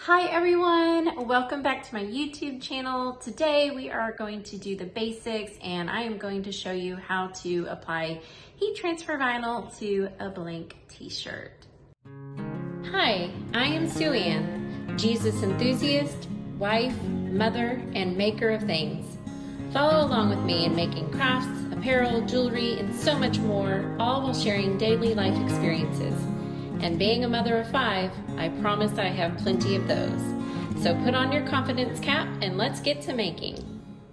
Hi everyone, welcome back to my YouTube channel. Today we are going to do the basics and I am going to show you how to apply heat transfer vinyl to a blank t-shirt. Hi, I am Sue Ann, Jesus enthusiast, wife, mother, and maker of things. Follow along with me in making crafts, apparel, jewelry, and so much more, all while sharing daily life experiences. And being a mother of 5, I promise I have plenty of those. So put on your confidence cap and let's get to making.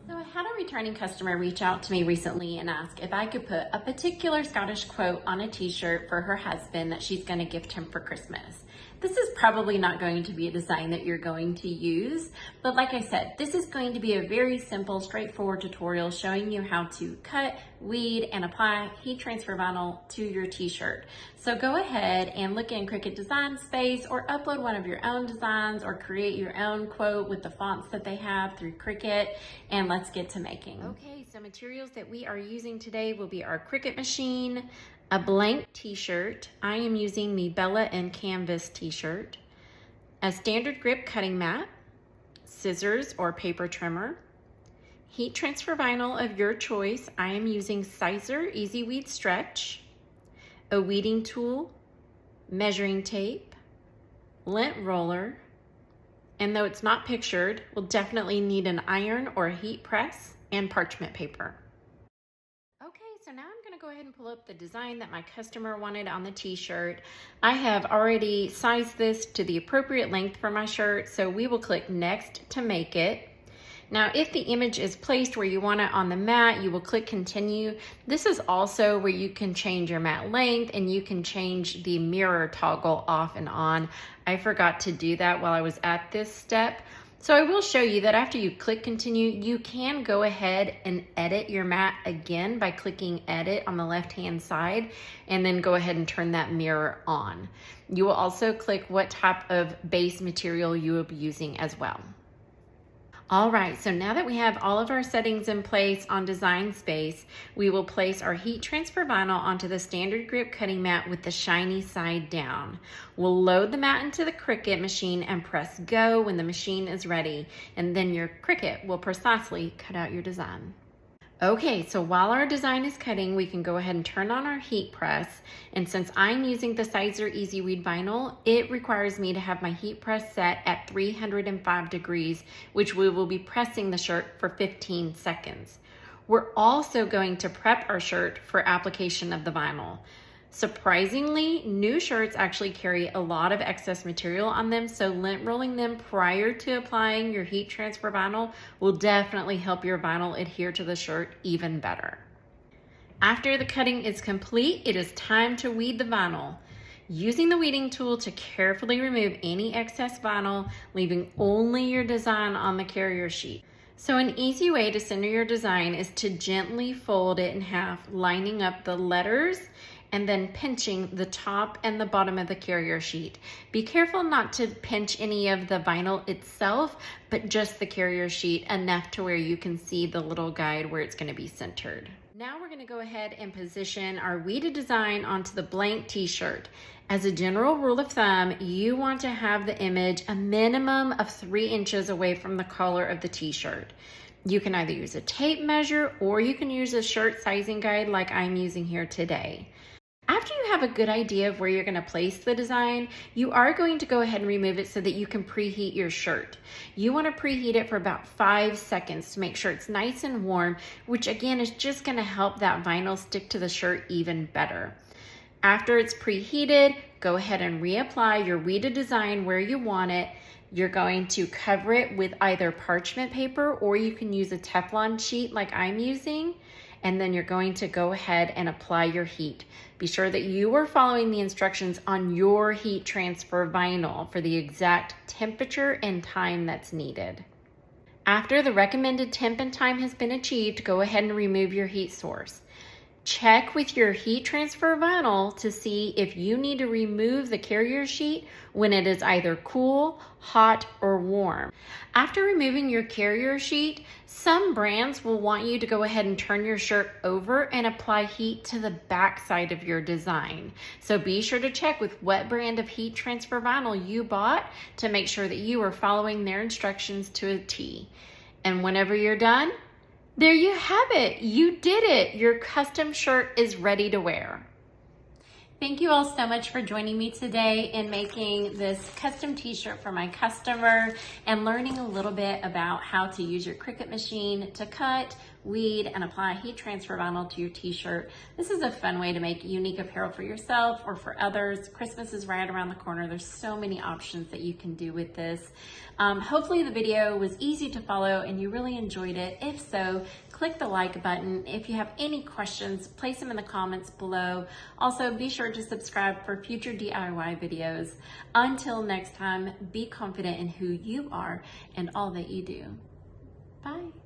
So I had a returning customer reach out to me recently and ask if I could put a particular Scottish quote on a t-shirt for her husband that she's going to gift him for Christmas. This is probably not going to be a design that you're going to use, but like I said, this is going to be a very simple, straightforward tutorial showing you how to cut, weed, and apply heat transfer vinyl to your t-shirt. So go ahead and look in Cricut Design Space or upload one of your own designs or create your own quote with the fonts that they have through Cricut, and let's get to making. Okay, so materials that we are using today will be our Cricut machine, a blank t-shirt. I am using the Bella and Canvas t-shirt, a standard grip cutting mat, scissors or paper trimmer, heat transfer vinyl of your choice. I am using Sizer Easy Weed Stretch, a weeding tool, measuring tape, lint roller, and though it's not pictured, we'll definitely need an iron or a heat press and parchment paper. So now I'm going to go ahead and pull up the design that my customer wanted on the t-shirt. I have already sized this to the appropriate length for my shirt, so we will click next to make it. Now, if the image is placed where you want it on the mat, you will click continue. This is also where you can change your mat length and you can change the mirror toggle off and on. I forgot to do that while I was at this step. So I will show you that after you click continue, you can go ahead and edit your mat again by clicking edit on the left-hand side and then go ahead and turn that mirror on. You will also click what type of base material you will be using as well. All right, so now that we have all of our settings in place on Design Space, we will place our heat transfer vinyl onto the standard grip cutting mat with the shiny side down. We'll load the mat into the Cricut machine and press go when the machine is ready, and then your Cricut will precisely cut out your design. Okay, so while our design is cutting, we can go ahead and turn on our heat press. And since I'm using the Sizer Easy Weed vinyl, it requires me to have my heat press set at 305 degrees, which we will be pressing the shirt for 15 seconds. We're also going to prep our shirt for application of the vinyl. Surprisingly, new shirts actually carry a lot of excess material on them, so lint rolling them prior to applying your heat transfer vinyl will definitely help your vinyl adhere to the shirt even better. After the cutting is complete, it is time to weed the vinyl. Using the weeding tool to carefully remove any excess vinyl, leaving only your design on the carrier sheet. So an easy way to center your design is to gently fold it in half, lining up the letters and then pinching the top and the bottom of the carrier sheet. Be careful not to pinch any of the vinyl itself, but just the carrier sheet enough to where you can see the little guide where it's gonna be centered. Now we're gonna go ahead and position our weeded design onto the blank t-shirt. As a general rule of thumb, you want to have the image a minimum of 3 inches away from the collar of the t-shirt. You can either use a tape measure or you can use a shirt sizing guide like I'm using here today. After you have a good idea of where you're going to place the design, you are going to go ahead and remove it so that you can preheat your shirt. You want to preheat it for about 5 seconds to make sure it's nice and warm, which again is just going to help that vinyl stick to the shirt even better. After it's preheated, go ahead and reapply your weeded design where you want it. You're going to cover it with either parchment paper or you can use a Teflon sheet like I'm using. And then you're going to go ahead and apply your heat. Be sure that you are following the instructions on your heat transfer vinyl for the exact temperature and time that's needed. After the recommended temp and time has been achieved, go ahead and remove your heat source. Check with your heat transfer vinyl to see if you need to remove the carrier sheet when it is either cool, hot, or warm. After removing your carrier sheet, some brands will want you to go ahead and turn your shirt over and apply heat to the back side of your design. So be sure to check with what brand of heat transfer vinyl you bought to make sure that you are following their instructions to a T. And whenever you're done, there you have it. You did it. Your custom shirt is ready to wear. Thank you all so much for joining me today in making this custom t-shirt for my customer and learning a little bit about how to use your Cricut machine to cut, weed, and apply heat transfer vinyl to your t-shirt. This is a fun way to make unique apparel for yourself or for others. Christmas is right around the corner. There's so many options that you can do with this. Hopefully the video was easy to follow and you really enjoyed it. If so, click the like button. If you have any questions, place them in the comments below. Also, be sure to subscribe for future DIY videos. Until next time, be confident in who you are and all that you do. Bye.